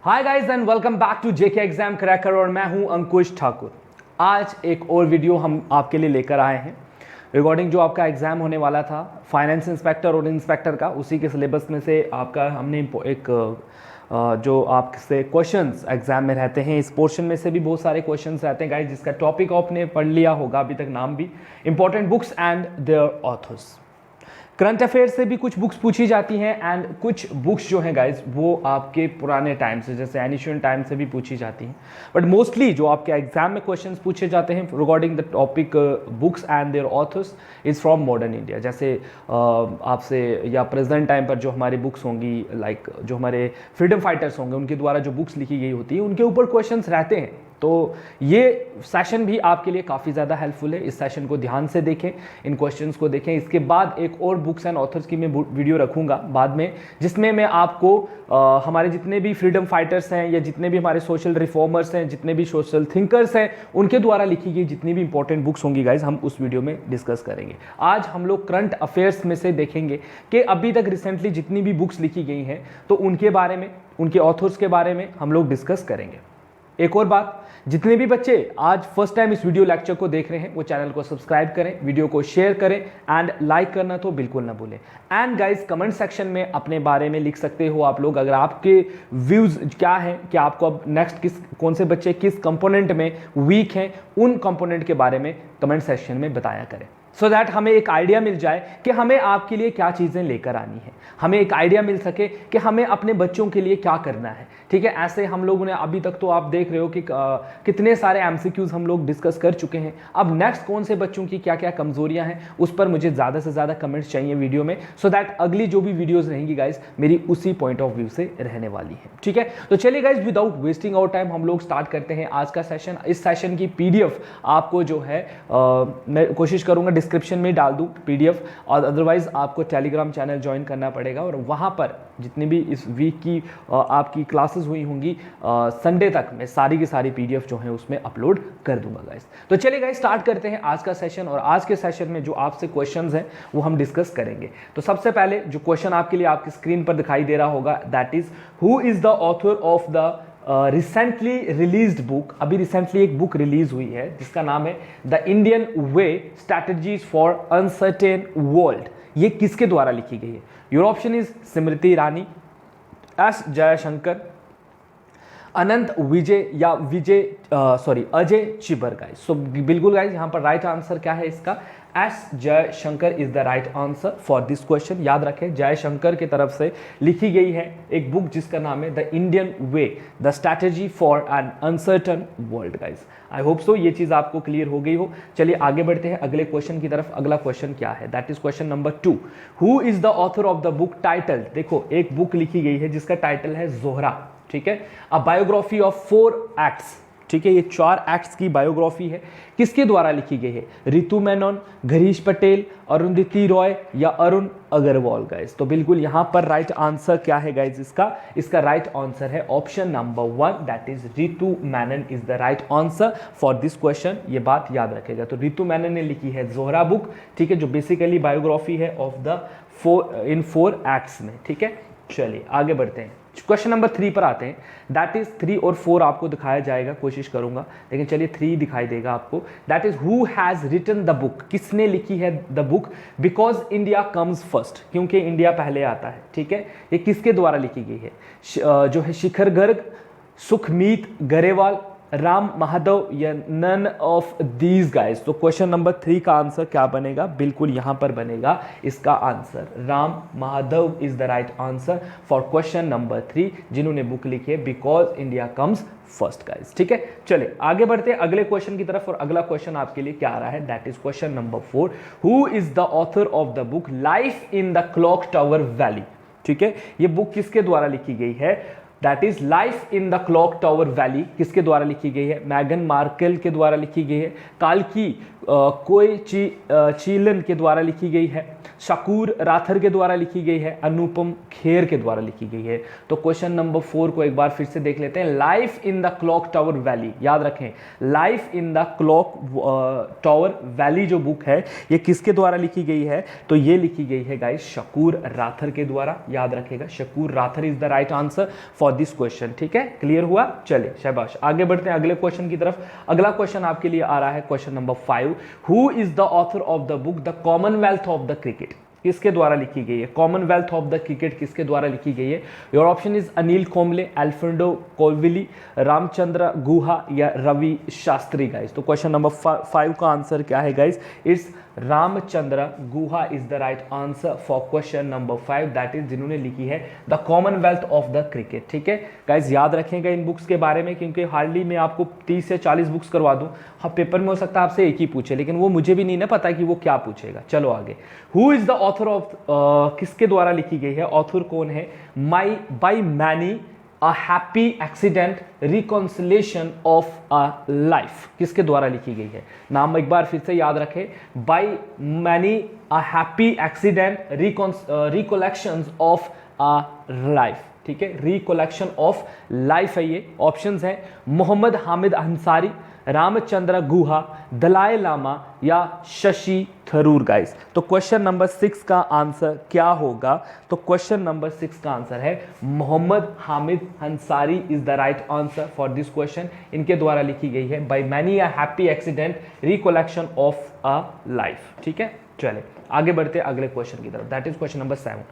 Hi guys and welcome back to JK exam cracker और मैं हूं अंकुश ठाकुर। आज एक और वीडियो हम आपके लिए लेकर आए हैं रिगार्डिंग जो आपका एग्जाम होने वाला था फाइनेंस इंस्पेक्टर और इंस्पेक्टर का। उसी के सिलेबस में से आपका हमने एक जो आपसे क्वेश्चंस एग्जाम में रहते हैं इस पोर्शन में से भी बहुत सारे क्वेश्चंस रहते हैं गाइस, जिसका टॉपिक आपने पढ़ लिया होगा अभी तक, नाम भी important books and their authors. Current affair से भी कुछ बुक्स पूछी जाती हैं एंड कुछ बुक्स जो हैं गाइस वो आपके पुराने टाइम से जैसे एनिशियन टाइम से भी पूछी जाती हैं, बट मोस्टली जो आपके एग्जाम में क्वेश्चंस पूछे जाते हैं regarding the topic books and their authors is from modern India. जैसे आपसे या प्रेजेंट टाइम पर जो हमारी बुक्स होंगी, लाइक जो हमारे फ्रीडम फाइटर्स होंगे उनके द्वारा जो बुक्स लिखी गई होती है उनके ऊपर क्वेश्चंस रहते हैं। तो ये सेशन भी आपके लिए काफ़ी ज़्यादा हेल्पफुल है। इस सेशन को ध्यान से देखें, इन क्वेश्चंस को देखें। इसके बाद एक और बुक्स एंड ऑथर्स की मैं वीडियो रखूंगा बाद में, जिसमें मैं आपको हमारे जितने भी फ्रीडम फाइटर्स हैं या जितने भी हमारे सोशल रिफॉर्मर्स हैं, जितने भी सोशल थिंकर्स हैं, उनके द्वारा लिखी गई जितनी भी इंपॉर्टेंट बुक्स होंगी गाइज हम उस वीडियो में डिस्कस करेंगे। आज हम लोग करंट अफेयर्स में से देखेंगे कि अभी तक रिसेंटली जितनी भी बुक्स लिखी गई हैं तो उनके बारे में, उनके ऑथर्स के बारे में हम लोग डिस्कस करेंगे। एक और बात, जितने भी बच्चे आज फर्स्ट टाइम इस वीडियो लेक्चर को देख रहे हैं वो चैनल को सब्सक्राइब करें, वीडियो को शेयर करें एंड लाइक करना तो बिल्कुल ना भूलें। एंड गाइस कमेंट सेक्शन में अपने बारे में लिख सकते हो आप लोग, अगर आपके व्यूज क्या हैं कि आपको अब नेक्स्ट कौन से बच्चे किस कंपोनेंट में वीक हैं, उन कंपोनेंट के बारे में कमेंट सेक्शन में बताया करें, सो दैट हमें एक आइडिया मिल जाए कि हमें आपके लिए क्या चीज़ें लेकर आनी है, हमें एक आइडिया मिल सके कि हमें अपने बच्चों के लिए क्या करना है। ठीक है, ऐसे हम लोगों ने अभी तक तो आप देख रहे हो कि कितने सारे एमसीक्यूज हम लोग डिस्कस कर चुके हैं। अब नेक्स्ट कौन से बच्चों की क्या क्या कमजोरियां हैं उस पर मुझे ज़्यादा से ज़्यादा कमेंट्स चाहिए वीडियो में, सो दैट अगली जो भी वीडियोज़ रहेंगी गाइज मेरी उसी पॉइंट ऑफ व्यू से रहने वाली है। ठीक है, तो चलिए guys without wasting our time हम लोग स्टार्ट करते हैं आज का सेशन। इस सेशन की पीडीएफ आपको जो है मैं कोशिश करूंगा डिस्क्रिप्शन में डाल दूं पीडीएफ, और अदरवाइज आपको टेलीग्राम चैनल ज्वाइन करना पड़ेगा और वहां पर जितनी भी इस वीक की आपकी क्लासेस हुई होंगी संडे तक मैं सारी की सारी पीडीएफ जो है उसमें अपलोड कर दूंगा गाइस। तो चलिए गाइस स्टार्ट करते हैं आज का सेशन, और आज के सेशन में जो आपसे क्वेश्चंस हैं वो हम डिस्कस करेंगे। तो सबसे पहले जो क्वेश्चन आपके लिए आपकी स्क्रीन पर दिखाई दे रहा होगा, that is who is the author of the recently released book. अभी रिसेंटली एक बुक रिलीज हुई है जिसका नाम है the Indian way strategies for uncertain world. ये किसके द्वारा लिखी गई है? Your option is Smriti Irani, S Jaishankar, Anant Vijay या अजय चिबर गाइस। सो बिल्कुल गाइस यहाँ पर राइट आंसर क्या है इसका? S Jaishankar is the right answer for this question. याद रखें जयशंकर की तरफ से लिखी गई है एक बुक जिसका नाम है the Indian way the strategy for an uncertain world guys. I hope so ये चीज आपको क्लियर हो गई हो। चलिए आगे बढ़ते हैं अगले क्वेश्चन की तरफ। अगला क्वेश्चन क्या है? That is question number 2। Who is the author of the book title? देखो एक बुक लिखी गई है जिसका टाइटल है जोहरा। ठीक है, अ बायोग्राफी ऑफ 4 एक्ट्स। ठीक है, ये 4 एक्ट्स की बायोग्राफी है। किसके द्वारा लिखी गई है? रितु मेनन, घरीश पटेल, अरुंधति रॉय या अरुण अग्रवाल गाइस। तो बिल्कुल यहां पर राइट आंसर क्या है गाइस इसका राइट आंसर है option number 1, that is Ritu Menon is the right answer for this question. ये बात याद रखेगा। तो रितु मेनन ने लिखी है जोहरा बुक, ठीक है, जो बेसिकली बायोग्राफी है ऑफ द 4 एक्ट्स में। ठीक है, चलिए आगे बढ़ते हैं। क्वेश्चन नंबर 3 पर आते हैं। दैट इज 3 और 4 आपको दिखाया जाएगा, कोशिश करूंगा, लेकिन चलिए 3 दिखाई देगा आपको। That is who has written the book? किसने लिखी है the book because India comes first? क्योंकि इंडिया पहले आता है। ठीक है, ये किसके द्वारा लिखी गई है? जो है शिखर गर्ग, सुखमीत गरेवाल, राम माधव या नन ऑफ दीज गाइज। तो क्वेश्चन नंबर 3 का आंसर क्या बनेगा? बिल्कुल यहां पर बनेगा इसका answer Ram Madhav is the right answer for question number 3, जिन्होंने बुक लिखी है because India comes first guys. ठीक है, चलिए आगे बढ़ते हैं अगले क्वेश्चन की तरफ, और अगला क्वेश्चन आपके लिए क्या आ रहा है? That is question number 4। Who is the author of the book life in the clock tower valley? ठीक है, ये बुक किसके द्वारा लिखी गई है? That is life in the clock tower valley किसके द्वारा लिखी गई है? मैगन मार्केल के द्वारा लिखी गई है, काल्की चीलन के द्वारा लिखी गई है, शकूर राथर के द्वारा लिखी गई है, अनुपम खेर के द्वारा लिखी गई है। तो क्वेश्चन नंबर 4 को एक बार फिर से देख लेते हैं। Life in the clock tower valley, याद रखें life in the clock tower valley जो बुक है ये किसके द्वारा लिखी गई है? तो ये लिखी गई है गाइस शकूर राथर के द्वारा। याद रखेगा Shakoor Rather is the right answer for for this question. ठीक है, क्लियर हुआ? चलिए शाबाश, आगे बढ़ते हैं अगले क्वेश्चन की तरफ। अगला क्वेश्चन आपके लिए आ रहा है question number 5। Who is the author of the book the commonwealth of the cricket? किसके द्वारा लिखी गई है? कॉमनवेल्थ ऑफ द क्रिकेट किसके द्वारा लिखी गई है? Your option is Anil Kumble, Alfredo Covelli, Ramachandra Guha या रवि शास्त्री गाइस। तो क्वेश्चन नंबर 5 का आंसर क्या है guys? It's Ramachandra Guha is the right answer for question number 5, that is जिन्होंने लिखी है the commonwealth of the cricket. ठीक है गाइस, याद रखेंगे इन बुक्स के बारे में, क्योंकि हार्डली मैं आपको 30 से 40 बुक्स करवा दूं। हाँ, पेपर में हो सकता है आपसे एक ही पूछे, लेकिन वो मुझे भी नहीं ना पता कि वो क्या पूछेगा। चलो आगे, who is the author of, किसके द्वारा लिखी गई है? ऑथर कौन है? By many A happy accident reconciliation of a life, किसके द्वारा लिखी गई है? नाम एक बार फिर से याद रखें, by many a happy accident recollections of a life। ठीक है, रिकोलेक्शन ऑफ लाइफ है ये। ऑप्शंस हैं मोहम्मद हामिद अंसारी, रामचंद्र गुहा, दलाई लामा या शशि थरूर गाइस। तो क्वेश्चन नंबर 6 का आंसर क्या होगा? तो क्वेश्चन नंबर 6 का आंसर है Mohammad Hamid Ansari is the right answer for this question. इनके द्वारा लिखी गई है by many a happy accident recollection of a life. ठीक है, चले आगे बढ़ते हैं अगले क्वेश्चन की तरफ, that is question number 7।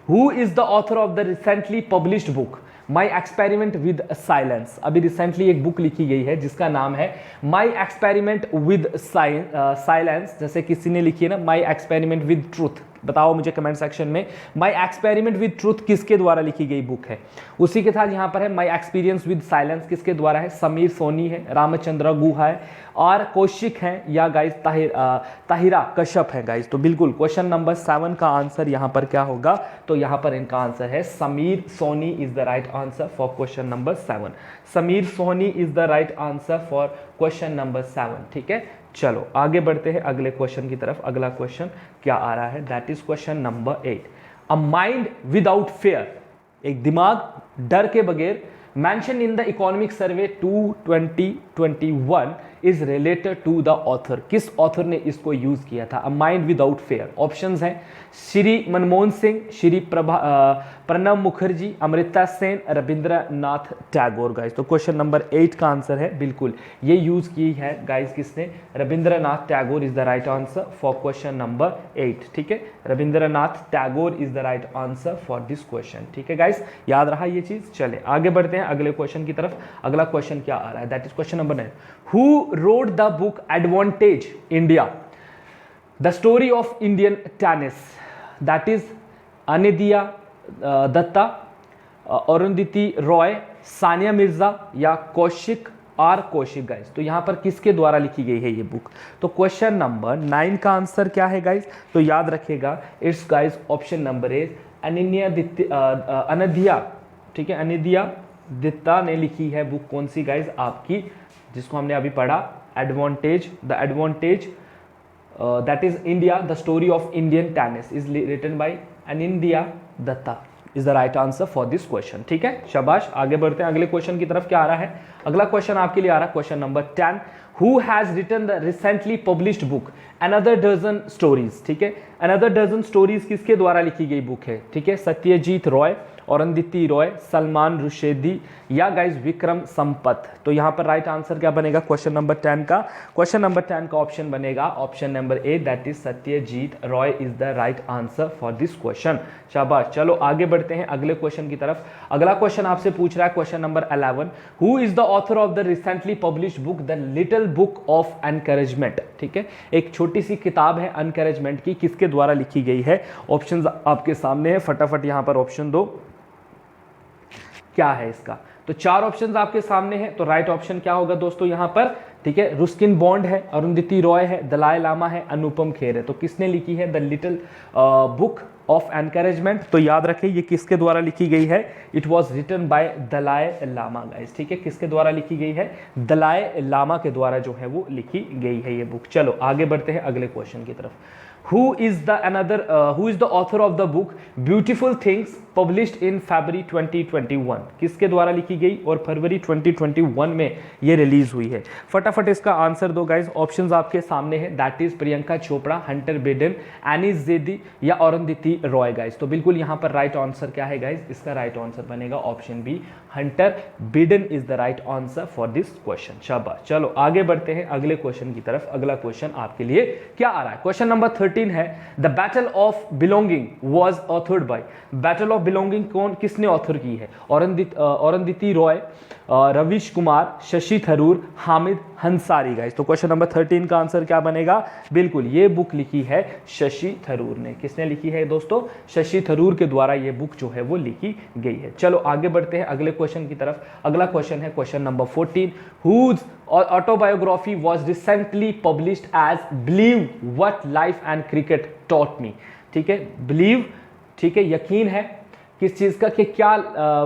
Who is the author of the recently published book my experiment with silence? अभी रिसेंटली एक बुक लिखी गई है जिसका नाम है माई एक्सपेरिमेंट विद साइलेंस। जैसे किसी ने लिखी है ना माई एक्सपेरिमेंट विद ट्रूथ, बताओ मुझे कमेंट सेक्शन में माई एक्सपेरिमेंट विद ट्रूथ किसके द्वारा लिखी गई बुक है? उसी के साथ यहाँ पर है माई एक्सपीरियंस विद साइलेंस, किसके द्वारा है? समीर सोनी है, रामचंद्र गुहा है और कौशिक है या गाइस ताहिरा कश्यप है गाइस। तो बिल्कुल क्वेश्चन नंबर 7 का आंसर यहाँ पर क्या होगा? तो यहाँ पर इनका आंसर है Sameer Soni is the right answer for question number 7। Sameer Soni is the right answer for question number 7। ठीक है, चलो आगे बढ़ते हैं अगले क्वेश्चन की तरफ। अगला क्वेश्चन क्या आ रहा है? That is question number 8। A mind without fear, एक दिमाग डर के बगैर, mention in the economic survey 2021 is related to the author. किस ऑथर ने इसको यूज किया था? A mind without fear. Options हैं श्री मनमोहन सिंह, श्री प्रणब मुखर्जी, अमृता सेन, रविंद्रनाथ टैगोर गाइस। तो क्वेश्चन नंबर 8 का आंसर है बिल्कुल ये यूज की है गाइस किसने? Rabindranath Tagore is the right answer for question number 8। ठीक है, Rabindranath Tagore is the right answer for this question. ठीक है गाइस, याद रहा ये चीज। चले आगे बढ़ते हैं अगले क्वेश्चन की तरफ। अगला क्वेश्चन क्या आ रहा है? That is question number 9। Who wrote the book advantage India the story of Indian tennis? That is Anindya Dutta, Arundhati Roy, Sania Mirza या कौशिक कौशिक गाइस। तो यहां पर किसके द्वारा लिखी गई है ये बुक? तो क्वेश्चन नंबर 9 का आंसर क्या है गाइस? तो याद रखिएगा, it's guys option number is Anindya. ठीक है, अनिध्या दत्ता ने लिखी है बुक। कौन सी गाइस? आपकी जिसको हमने अभी पढ़ा, advantage, the advantage that is India the story of Indian tennis is written by Anindya Dutta is the right answer for this question. ठीक है, शाबाश। आगे बढ़ते हैं अगले क्वेश्चन की तरफ। क्या आ रहा है? अगला क्वेश्चन आपके लिए आ रहा है question number 10। Who has written the recently published book another dozen stories? ठीक है, अनदर डजन स्टोरीज किसके द्वारा लिखी गई बुक है? ठीक है, सत्यजीत रॉय, अरुंधति रॉय, सलमान रुशेदी या गाइस विक्रम संपत। तो यहां पर राइट आंसर क्या बनेगा क्वेश्चन नंबर 10 का? क्वेश्चन नंबर 10 का ऑप्शन बनेगा option number A, that is Satyajit Roy is the right answer for this question. शाबाश। चलो आगे बढ़ते हैं अगले क्वेश्चन की तरफ। अगला क्वेश्चन आपसे पूछ रहा है question number 11। Who is the author of the recently published book the little book of encouragement? ठीक है, एक छोटी सी किताब है एनकरेजमेंट की, किसके द्वारा लिखी गई है? ऑप्शंस आपके सामने है, फटाफट यहां पर ऑप्शन दो। क्या है इसका? तो 4 ऑप्शंस आपके सामने हैं। तो राइट ऑप्शन क्या होगा दोस्तों यहां पर? ठीक है, रुस्किन बॉन्ड है, अरुंधति रॉय है, दलाई लामा है, अनुपम खेर है। तो किसने लिखी है the little book of encouragement? तो याद रखें ये किसके द्वारा लिखी गई है? It was written by Dalai Lama guys. ठीक है, किसके द्वारा लिखी गई है? दलाई लामा के द्वारा जो है वो लिखी गई है ये बुक। चलो आगे बढ़ते हैं अगले क्वेश्चन की तरफ। Who is the author of the book Beautiful Things published in February 2021? किसके द्वारा लिखी गई और फरवरी 2021 में ये रिलीज हुई है? फटाफट इसका आंसर दो गाइस। ऑप्शंस आपके सामने हैं, that is Priyanka Chopra, Hunter Biden, Annie Zaidi या अरुंधति रॉय गाइस। तो बिल्कुल यहाँ पर राइट आंसर क्या है गाइस? इसका राइट आंसर बनेगा option b, Hunter Biden is the right answer for this question. शाबाश। चलो आगे बढ़ते हैं अगले क्वेश्चन की तरफ। अगला क्वेश्चन आपके लिए क्या आ रहा है? क्वेश्चन नंबर 13 है, the battle of belonging was authored bye. Battle of belonging किसने ऑथर की है? अरुंधति रॉय, रवीश कुमार, शशि थरूर, हामिद हंसारी गाइस। तो क्वेश्चन नंबर 13 का आंसर क्या बनेगा? बिल्कुल ये बुक लिखी है शशि थरूर ने। किसने लिखी है दोस्तों? शशि थरूर के द्वारा ये बुक जो है वो लिखी गई है। चलो आगे बढ़ते हैं अगले क्वेश्चन की तरफ। अगला क्वेश्चन है question number 14, whose autobiography was recently published as believe what life and cricket taught me. ठीक है, बिलीव, ठीक है, यकीन है किस चीज का कि क्या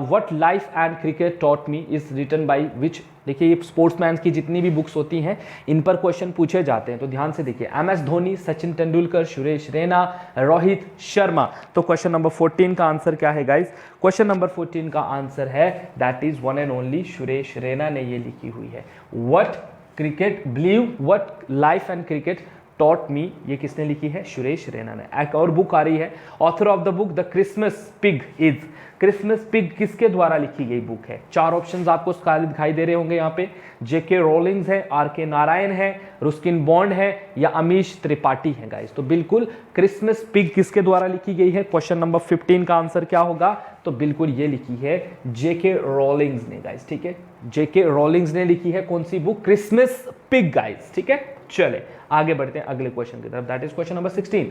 what life and cricket taught me is written by which. देखिए ये स्पोर्ट्समैन की जितनी भी बुक्स होती हैं इन पर क्वेश्चन पूछे जाते हैं, तो ध्यान से देखिए। M S Dhoni, Sachin Tendulkar, Suresh Raina, Rohit Sharma. तो क्वेश्चन नंबर 14 का आंसर क्या है गाइस? क्वेश्चन नंबर 14 का आंसर है that is one and only Suresh Raina ने ये लिखी हुई है। What cricket believe what life and cricket taught मी, ये किसने लिखी है? सुरेश रैना ने। एक और बुक आ रही है, author of the book the Christmas pig is. Christmas pig किसके द्वारा लिखी गई बुक है? चार ऑप्शंस आपको दिखाई दे रहे होंगे यहाँ पे। जेके रोलिंग्स है, आर के नारायण है, रुस्किन बॉन्ड है या अमीश त्रिपाठी है गाइस। तो बिल्कुल क्रिसमस पिग किसके द्वारा लिखी गई है? क्वेश्चन नंबर 15 का आंसर क्या होगा? तो बिल्कुल ये लिखी है जेके रोलिंग्स ने गाइस। ठीक है, जेके रोलिंग्स ने लिखी है कौन सी बुक? Christmas pig guys. ठीक है, चले आगे बढ़ते हैं अगले क्वेश्चन की तरफ। That is question number 16,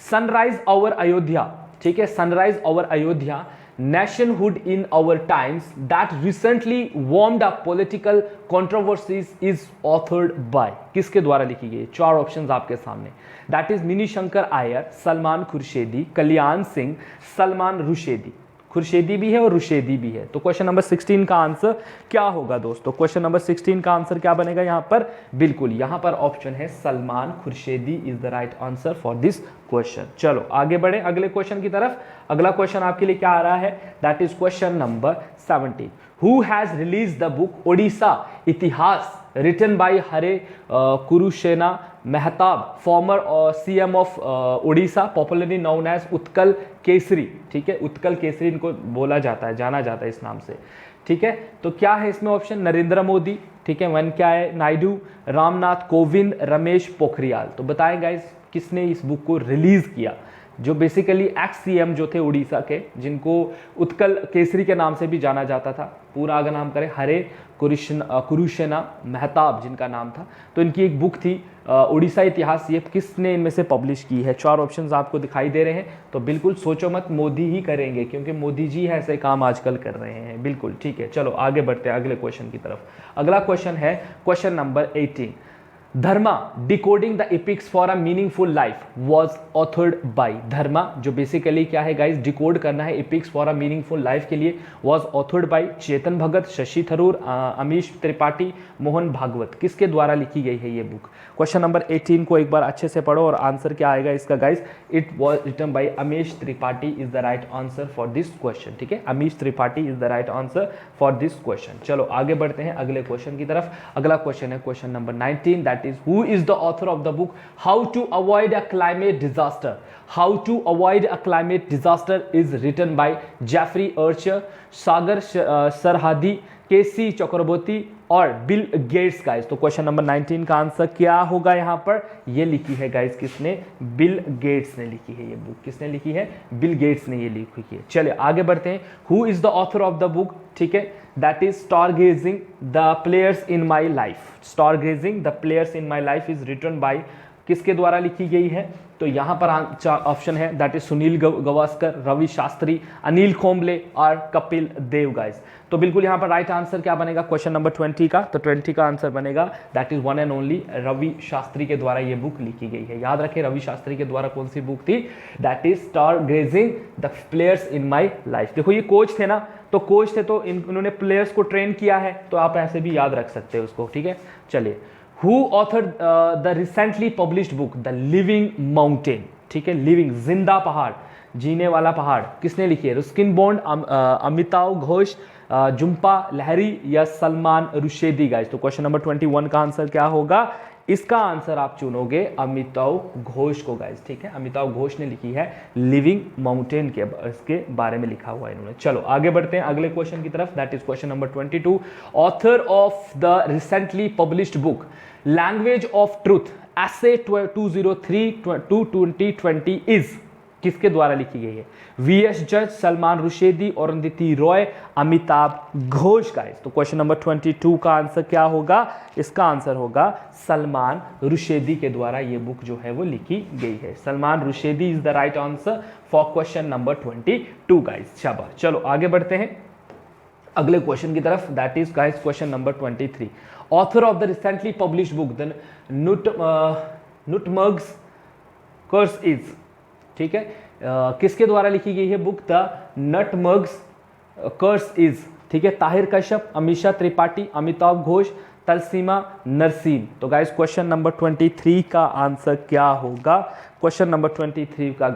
sunrise over Ayodhya. ठीक है, sunrise over Ayodhya, nationhood in our times that recently warmed up political controversies is authored by। किसके द्वारा लिखी गई? चार ऑप्शंस आपके सामने। दैट इज मिनी शंकर आयर, सलमान खुर्शेदी, कल्याण सिंह, सलमान रुशेदी। खुर्शेदी भी है और रुशेदी भी है। तो क्वेश्चन नंबर 16 का आंसर क्या होगा दोस्तों? क्वेश्चन नंबर 16 का आंसर क्या बनेगा यहाँ पर? बिल्कुल यहाँ पर ऑप्शन है Salman Khurshid is the right answer for this question. चलो आगे बढ़े अगले क्वेश्चन की तरफ। अगला क्वेश्चन आपके लिए क्या आ रहा है? That is question number 17, who has release the book Odisha Itihas written by Hare Krushna Mahtab, former CM of Odisha, popularly known as Utkal Kesari. ठीक है, उत्कल केसरी इनको बोला जाता है, जाना जाता है इस नाम से। ठीक है, तो क्या है इसमें ऑप्शन? नरेंद्र मोदी, ठीक है, वन क्या है? नायडू, रामनाथ कोविंद, रमेश पोखरियाल। तो बताएं गाइस किसने इस बुक को रिलीज किया? जो बेसिकली एक्स सीएम जो थे उड़ीसा के, जिनको उत्कल केसरी के नाम से भी जाना जाता था, पूरा अगर नाम करें हरे कुरुसेना मेहताब जिनका नाम था, तो इनकी एक बुक थी उड़ीसा इतिहास। ये किसने इनमें से पब्लिश की है? चार ऑप्शंस आपको दिखाई दे रहे हैं, तो बिल्कुल सोचो मत, मोदी ही करेंगे क्योंकि मोदी जी ऐसे काम आजकल कर रहे हैं। बिल्कुल ठीक है, चलो आगे बढ़ते हैं अगले क्वेश्चन की तरफ। अगला क्वेश्चन है question number 18, Dharma decoding the epics for a meaningful life was authored by. Dharma जो बेसिकली क्या है गाइस? डिकोड करना है epics for a meaningful life के लिए, was authored by Chetan Bhagat, Shashi Tharoor, Amish Tripathi, Mohan Bhagwat. किसके द्वारा लिखी गई है ये बुक? क्वेश्चन नंबर 18 को एक बार अच्छे से पढ़ो और आंसर क्या आएगा इसका guys? It was written by Amish Tripathi is the right answer for this question. ठीक है, Amish Tripathi is the right answer for this question. चलो आगे बढ़ते हैं अगले क्वेश्चन की तरफ। अगला क्वेश्चन है question number 19, that is who is the author of the book how to avoid a climate disaster? How to avoid a climate disaster is written by Jeffrey Archer, सागर सरहादी, केसी चक्रवर्ती और बिल गेट्स गाइस। तो question number 19 का answer क्या होगा यहाँ पर? ये लिखी है गाइस किसने? बिल गेट्स ने लिखी है ये बुक। किसने लिखी है? बिल गेट्स ने ये लिखी है। चलिए आगे बढ़ते हैं। Who is the author of the book? ठीक है, that is stargazing the players in my life. Stargazing the players in my life is written by किसके द्वारा लिखी गई है? तो यहाँ पर ऑप्शन है दैट इज सुनील गावस्कर, रवि शास्त्री, अनिल कुंबले और कपिल देव गाइस। तो बिल्कुल यहाँ पर राइट आंसर क्या बनेगा क्वेश्चन नंबर 20 का? तो 20 का आंसर बनेगा that is one and only Ravi Shastri के द्वारा ये बुक लिखी गई है। याद रखें रवि शास्त्री के द्वारा कौन सी बुक थी? That is stargazing the players in my life. देखो ये कोच थे ना, तो कोच थे तो इन्होंने प्लेयर्स को ट्रेन किया है, तो आप ऐसे भी याद रख सकते हैं उसको। ठीक है, चलिए Who authored the recently published book The Living Mountain? ठीक है, लिविंग जिंदा पहाड़, जीने वाला पहाड़, किसने लिखी है? रुस्किन बॉन्ड, अमिताभ घोष, जुम्पा लहरी या सलमान रुशेदी गाइस। तो क्वेश्चन नंबर 21 का आंसर क्या होगा? इसका आंसर आप चुनोगे अमिताभ घोष को गाइस, ठीक है। अमिताभ घोष ने लिखी है लिविंग माउंटेन के, इसके बारे में लिखा हुआ है इन्होंने। चलो आगे बढ़ते हैं अगले क्वेश्चन की तरफ, that is question number 22। Author of the recently published book language of truth essay 203 to 2020 is, किसके द्वारा लिखी गई है? वीएस जज, सलमान रुशेदी, अरुंधति रॉय, अमिताभ घोष गाइस। तो क्वेश्चन नंबर 22 का आंसर क्या होगा? इसका आंसर होगा सलमान रुशेदी के द्वारा ये बुक जो है वो लिखी गई है। Salman Rushdie is the right answer for question number 22 guys. शाबाश। चलो आगे बढ़ते हैं अगले क्वेश्चन की तरफ, that is guys question number 23। Author of the recently published book the nutmeg's curse is, ठीक है, किसके द्वारा लिखी गई है book? The nutmeg's curse is, ठीक है। ताहिर कश्यप, अमीषा त्रिपाठी, अमिताभ घोष, तलसीमा नरसीम। तो गाइस क्वेश्चन नंबर 23 का आंसर क्या होगा? क्वेश्चन नंबर 23 का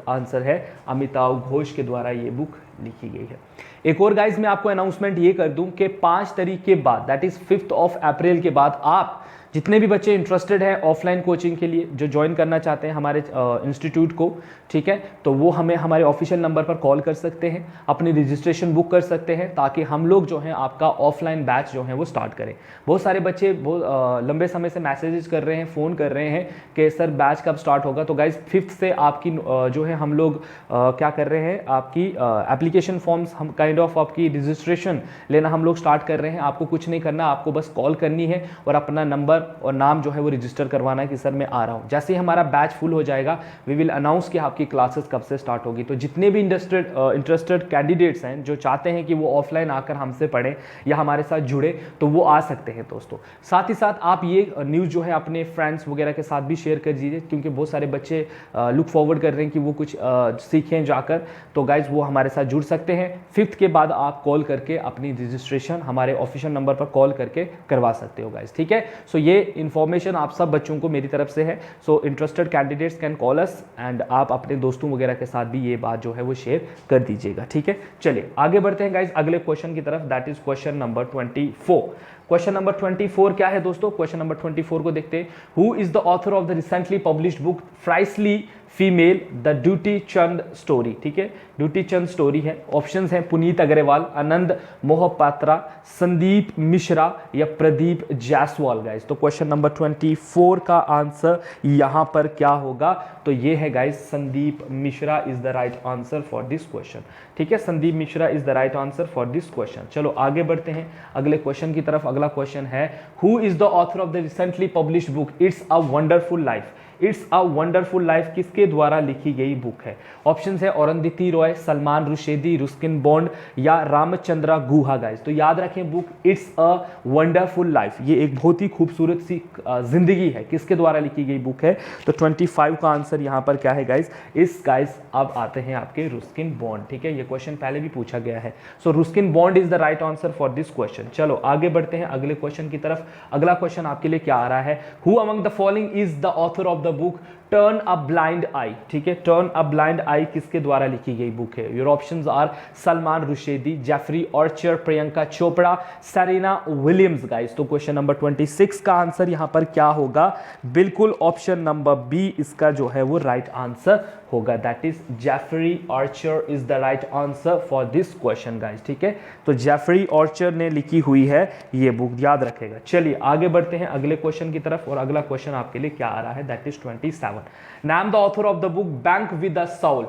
आंसर है अमिताभ घोष के द्वारा ये बुक लिखी गई है। एक और गाइस मैं आपको अनाउंसमेंट ये कर दूं कि 5 तारीख के बाद, दैट इज 5 अप्रैल के बाद, आप जितने भी बच्चे इंटरेस्टेड हैं ऑफलाइन कोचिंग के लिए, जो ज्वाइन करना चाहते हैं हमारे इंस्टीट्यूट को, ठीक है, तो वो हमें हमारे ऑफिशियल नंबर पर कॉल कर सकते हैं, अपनी रजिस्ट्रेशन बुक कर सकते हैं, ताकि हम लोग जो हैं आपका ऑफलाइन बैच जो है वो स्टार्ट करें। बहुत सारे बच्चे बहुत लंबे समय से मैसेजेस कर रहे हैं, फ़ोन कर रहे हैं कि सर बैच कब स्टार्ट होगा। तो गाइज 5 से आपकी जो है हम लोग क्या कर रहे हैं, आपकी एप्लीकेशन फॉर्म्स, हम काइंड ऑफ आपकी रजिस्ट्रेशन लेना हम लोग स्टार्ट कर रहे हैं। आपको कुछ नहीं करना, आपको बस कॉल करनी है और अपना नंबर और नाम जो है वो रजिस्टर करवाना है कि सर मैं आ रहा हूँ। जैसे ही हमारा बैच फुल हो जाएगा वी विल अनाउंस कि आपकी क्लासेस कब से स्टार्ट होगी। तो जितने भी इंटरेस्टेड कैंडिडेट्स हैं जो चाहते हैं कि वो ऑफलाइन आकर हमसे पढ़ें या हमारे साथ जुड़े, तो वो आ सकते हैं दोस्तों। साथ ही साथ आप ये न्यूज़ जो है अपने फ्रेंड्स वगैरह के साथ भी शेयर कर दीजिए, क्योंकि बहुत सारे बच्चे लुक फॉरवर्ड कर रहे हैं कि वो कुछ सीखें जाकर। तो गाइज वो हमारे साथ जुड़ सकते हैं। 5 के बाद आप कॉल करके अपनी रजिस्ट्रेशन हमारे ऑफिशियल नंबर पर कॉल करके करवा सकते हो गाइज, ठीक है। सो ये इन्फॉर्मेशन आप सब बच्चों को मेरी तरफ से है। So interested candidates can call us and आप अपने दोस्तों वगैरह के साथ भी ये बात जो है वो शेयर कर दीजिएगा, ठीक है। चलिए आगे बढ़ते हैं गाइज अगले क्वेश्चन की तरफ, that is question number 24। Question number 24 क्या है दोस्तों? क्वेश्चन नंबर 24 को देखते हैं। Who is the author of the recently published book fiercely female the Dutee Chand story, ठीक है, ड्यूटी चंद स्टोरी है। ऑप्शंस हैं पुनीत अग्रवाल, आनंद मोहपात्रा, संदीप मिश्रा या प्रदीप जायसवाल गाइस। तो क्वेश्चन नंबर 24 का आंसर यहां पर क्या होगा? तो ये है guys Sandeep Mishra is the right answer for this question, ठीक है। Sandeep Mishra is the right answer for this question. चलो आगे बढ़ते हैं अगले क्वेश्चन की तरफ। अगला क्वेश्चन है who is the author of the recently published book it's a wonderful life. It's a wonderful life किसके द्वारा लिखी गई बुक है? ऑप्शन है अरुंधति रॉय, सलमान रुशेदी, रुस्किन बॉन्ड या रामचंद्रा गुहा गाइस। तो याद रखें book it's a wonderful life, ये एक बहुत ही खूबसूरत सी जिंदगी है, किसके द्वारा लिखी गई बुक है? तो 25 का आंसर यहाँ पर क्या है गाइस? इस गाइस अब आते हैं आपके रुस्किन बॉन्ड, ठीक है। ये क्वेश्चन पहले भी पूछा गया है। So Ruskin Bond is the right answer for this question. चलो आगे बढ़ते हैं अगले क्वेश्चन की तरफ। अगला क्वेश्चन आपके लिए क्या आ रहा है? Who among the following is the author of the book turn a blind eye, ठीक है। टर्न अ ब्लाइंड आई किसके द्वारा लिखी गई बुक है? Your options are Salman Rushdie, Jeffrey Archer, Priyanka Chopra, Serena Williams guys. तो क्वेश्चन नंबर 26 का आंसर यहां पर क्या होगा? बिल्कुल ऑप्शन नंबर बी इसका जो है वो राइट आंसर होगा, that is Jeffrey Archer is the right answer for this question guys, ठीक है। तो जेफरी आर्चर ने लिखी हुई है ये बुक, याद रखेगा। चलिए आगे बढ़ते हैं अगले क्वेश्चन की तरफ और अगला क्वेश्चन आपके लिए क्या आ रहा है? That is 27। Name the author of the book bank with the soul.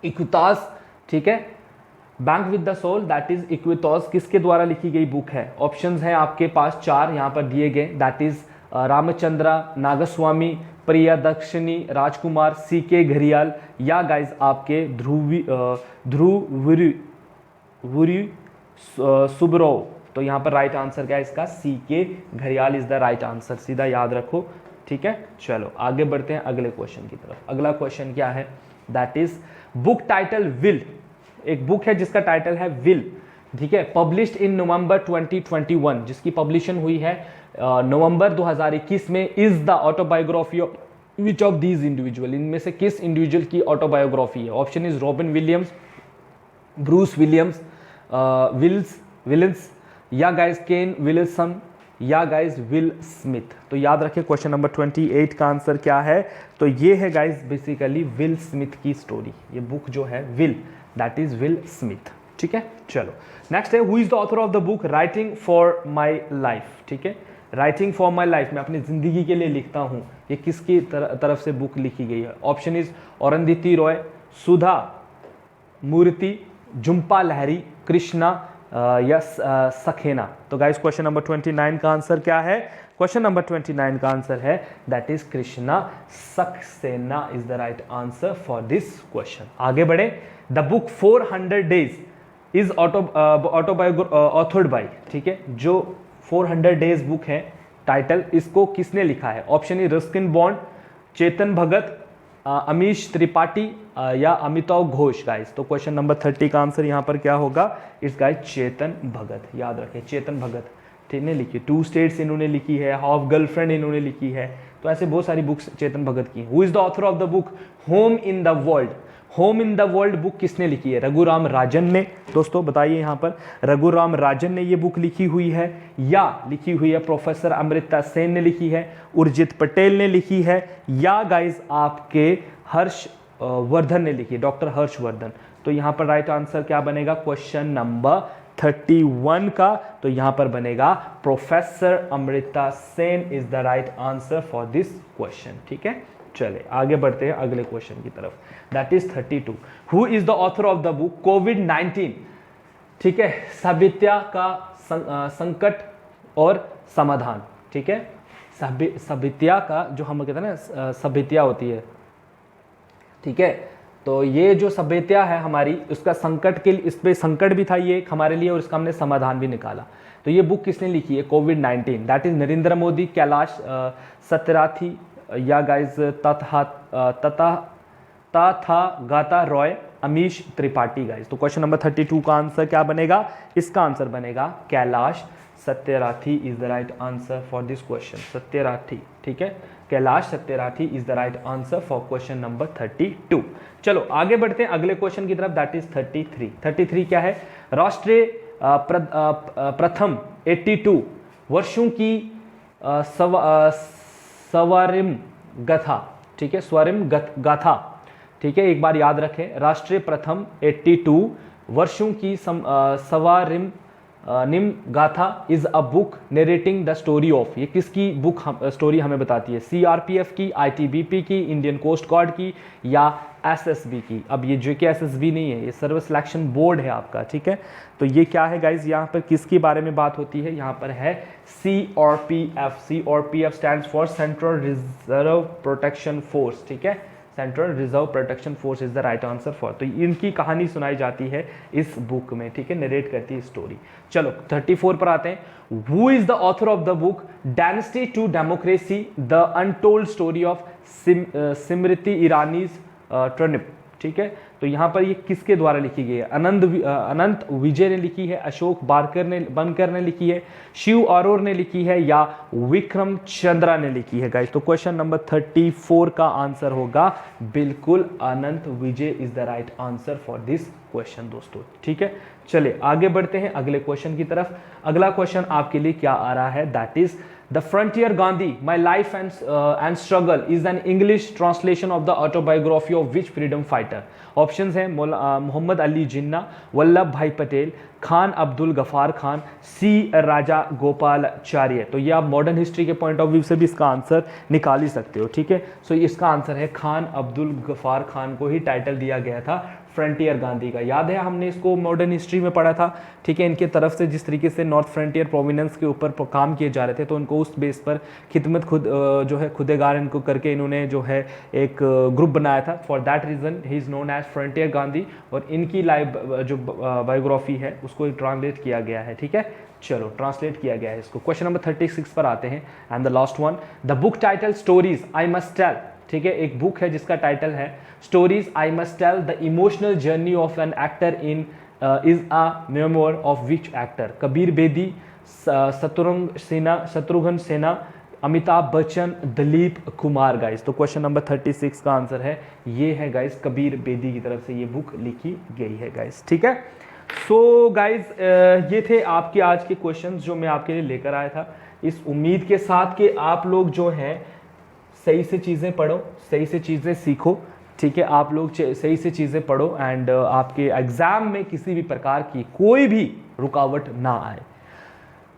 Equitas, ठीक है, bank with the soul that is Equitas किसके द्वारा लिखी गई बुक है? ऑप्शंस हैं आपके पास 4 यहां पर दिए गए, that is Ramachandra Nagaswamy, Priyadarshini Rajkumar, C K या गाइज आपके ध्रुवरी सुब्रो। तो यहां पर राइट आंसर क्या है इसका? CK Ghariyal is the right answer, सीधा याद रखो, ठीक है। चलो आगे बढ़ते हैं अगले क्वेश्चन की तरफ। अगला क्वेश्चन क्या है? That is book title will. एक बुक है जिसका टाइटल है विल, ठीक है, पब्लिश्ड इन नवंबर 2021, जिसकी पब्लिशन हुई है नवंबर 2021 में। Is the autobiography of which of these individual, इनमें से किस इंडिविजुअल की ऑटोबायोग्राफी है? Option is Robin Williams, Bruce Williams, Wills या गाइस केन विलियमसन या गाइज विल स्मिथ। तो याद रखें क्वेश्चन नंबर 28 का आंसर क्या है, तो ये है गाइज बेसिकली विल स्मिथ की स्टोरी। ये बुक जो है will, that is will Smith. ठीक है, चलो नेक्स्ट है who is the author of the book writing for my life. ठीक है, राइटिंग फॉर माई लाइफ, मैं अपनी जिंदगी के लिए लिखता हूँ, ये किसकी तरफ से बुक लिखी गई है? ऑप्शन इज अरुंधति रॉय, सुधा मूर्ति, झुम्पा लाहिरी, कृष्णा या सखेना। तो गाइस क्वेश्चन नंबर 29 का आंसर क्या है? क्वेश्चन नंबर 29 का आंसर है that is Krishna Saxena is the right answer for this question. आगे बढ़े, the book 400 days is authored bye. ठीक है, जो 400 डेज बुक है टाइटल, इसको किसने लिखा है? Option E Ruskin bond, Chetan Bhagat, Amish Tripathi या अमिताभ घोष। गाइस तो क्वेश्चन नंबर 30 का आंसर यहाँ पर क्या होगा? इस गाइस चेतन भगत। याद रखें चेतन भगत ठीक ने लिखी, 2 स्टेट्स इन्होंने लिखी है, हाफ गर्लफ्रेंड इन्होंने लिखी है, तो ऐसे बहुत सारी बुक्स चेतन भगत की। Who is the author of the book home in the world? Home in the world book किसने लिखी है? रघुराम राजन ने। दोस्तों बताइए यहाँ पर, रघुराम राजन ने ये बुक लिखी हुई है या लिखी हुई है प्रोफेसर अमृता सेन ने लिखी है, उर्जित पटेल ने लिखी है, या गाइज आपके हर्ष वर्धन ने लिखी, डॉक्टर हर्षवर्धन। तो यहाँ पर राइट आंसर क्या बनेगा क्वेश्चन नंबर 31 का? तो यहाँ पर बनेगा professor Amrita Sen is the right answer for this question. ठीक है, चले आगे बढ़ते हैं अगले क्वेश्चन की तरफ, that is 32। Who is the author of the book कोविड-19? ठीक है, साबित्या का संकट और समाधान। ठीक है, साबित्या का जो हम कहते हैं ना सभ्यता होती है, ठीक है, तो ये जो सभ्यता है हमारी, उसका संकट के लिए, इस पे संकट भी था ये हमारे लिए और इसका हमने समाधान भी निकाला। तो ये बुक किसने लिखी है? कोविड-19, that is Narendra Modi, Kailash Satyarthi yeah guys Tathagata Roy, Amish Tripathi. Guys तो क्वेश्चन नंबर 32 का आंसर क्या बनेगा? इसका आंसर बनेगा Kailash Satyarthi is the right answer for this question. Satyarthi, ठीक है, Kailash Satyarthi is the right answer for question number 32। चलो आगे बढ़ते हैं अगले क्वेश्चन की तरफ, दैट इज 33। 33 क्या है? राष्ट्रीय प्रथम 82 वर्षों की स्वरिम गाथा। ठीक है, स्वरिम गाथा। ठीक है, एक बार याद रखें, राष्ट्रीय प्रथम 82 वर्षों की स्वरिम निम गाथा is a book narrating the story of. ये किसकी बुक स्टोरी हमें बताती है? सीआरपीएफ की, आईटीबीपी की, इंडियन कोस्ट गार्ड की या एसएसबी की? अब ये जेके एसएसबी नहीं है, ये सर्विस सिलेक्शन बोर्ड है आपका। ठीक है, तो ये क्या है गाइज, यहाँ पर किसके बारे में बात होती है? यहाँ पर है CRPF. CRPF stands for central reserve protection force. ठीक है, central reserve protection force is the right answer for. तो इनकी कहानी सुनाई जाती है इस बुक में। ठीक है, नरेट करती है स्टोरी। चलो 34 पर आते हैं। Who is the author of the book dynasty to democracy the untold story of Smriti Irani triumph. ठीक है, तो यहाँ पर ये किसके द्वारा लिखी गई है? अनंत विजय ने लिखी है, अशोक बनकर ने लिखी है, शिव अरोर ने लिखी है या विक्रम चंद्रा ने लिखी है? गाइस तो क्वेश्चन नंबर 34 का आंसर होगा बिल्कुल Anant Vijay is the right answer for this question दोस्तों। ठीक है, चले आगे बढ़ते हैं अगले क्वेश्चन की तरफ। अगला क्वेश्चन आपके लिए क्या आ रहा है? That is The Frontier Gandhi, My Life and Struggle is an English translation of the autobiography of which freedom fighter? Options हैं मोहम्मद अली जिन्ना, वल्लभ भाई पटेल, खान अब्दुल गफार खान, सी राजा गोपालाचार्य। तो ये आप मॉडर्न हिस्ट्री के पॉइंट ऑफ व्यू से भी इसका आंसर निकाल ही सकते हो। ठीक है, सो इसका आंसर है खान अब्दुल गफार खान को ही टाइटल दिया गया था फ्रंटियर गांधी का। याद है हमने इसको मॉडर्न हिस्ट्री में पढ़ा था। ठीक है, इनके तरफ से जिस तरीके से नॉर्थ फ्रंटियर प्रोविनेंस के ऊपर काम किए जा रहे थे, तो उनको उस बेस पर खिदमत जो है खुदेगार इनको करके इन्होंने जो है एक ग्रुप बनाया था। फॉर दैट रीजन ही is known as frontier Gandhi, और इनकी जो बायोग्राफी है उसको ट्रांसलेट किया गया है। ठीक है, चलो ट्रांसलेट किया गया है इसको। क्वेश्चन नंबर 36 पर आते हैं and the last one, the book title stories I must tell. ठीक है, एक बुक है जिसका टाइटल है stories I must tell the emotional journey of an actor in is a memoir of which actor? Kabir Bedi, Shatrughan Sinha, Amitabh Bachchan, Dilip Kumar. Guys तो question number 36 का answer है, ये है गाइस कबीर बेदी की तरफ से ये बुक लिखी गई है गाइस। ठीक है, सो गाइज ये थे आपके आज के क्वेश्चंस जो मैं आपके लिए लेकर आया था, इस उम्मीद के साथ कि आप लोग जो हैं सही से चीज़ें पढ़ो, सही से चीज़ें सीखो, ठीक है। आप लोग सही से चीज़ें पढ़ो एंड आपके एग्ज़ाम में किसी भी प्रकार की कोई भी रुकावट ना आए।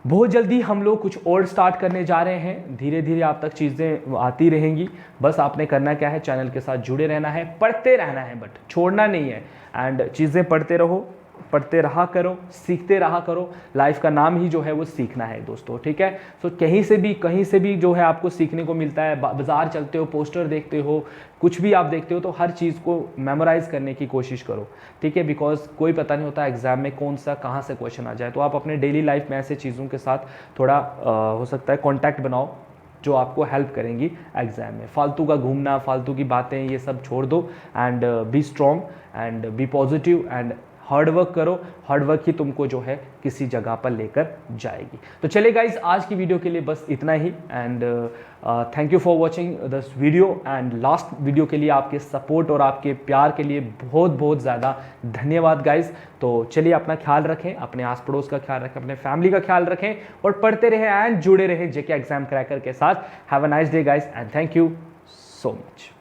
बहुत जल्दी हम लोग कुछ और स्टार्ट करने जा रहे हैं, धीरे धीरे आप तक चीज़ें आती रहेंगी। बस आपने करना क्या है, चैनल के साथ जुड़े रहना है, पढ़ते रहना है, बट छोड़ना नहीं है। एंड चीज़ें पढ़ते रहो, पढ़ते रहा करो, सीखते रहा करो। लाइफ का नाम ही जो है वो सीखना है दोस्तों, ठीक है। सो कहीं से भी जो है आपको सीखने को मिलता है। बाजार चलते हो, पोस्टर देखते हो, कुछ भी आप देखते हो, तो हर चीज़ को मेमोराइज करने की कोशिश करो, ठीक है। बिकॉज कोई पता नहीं होता एग्जाम में कौन सा कहाँ से क्वेश्चन आ जाए। तो आप अपने डेली लाइफ में ऐसे चीज़ों के साथ थोड़ा हो सकता है कॉन्टैक्ट बनाओ जो आपको हेल्प करेंगी एग्जाम में। फालतू का घूमना, फालतू की बातें, ये सब छोड़ दो and be strong and be positive and hard work करो। हार्ड वर्क ही तुमको जो है किसी जगह पर लेकर जाएगी। तो चलिए गाइज, आज की वीडियो के लिए बस इतना ही and thank you for watching this video. And last video के लिए आपके सपोर्ट और आपके प्यार के लिए बहुत बहुत ज़्यादा धन्यवाद गाइज। तो चलिए अपना ख्याल रखें, अपने आस पड़ोस का ख्याल रखें, अपने फैमिली का ख्याल रखें और पढ़ते रहें एंड जुड़े रहें जेके एग्जाम क्रैकर के साथ। Have a nice day guys and thank you so much.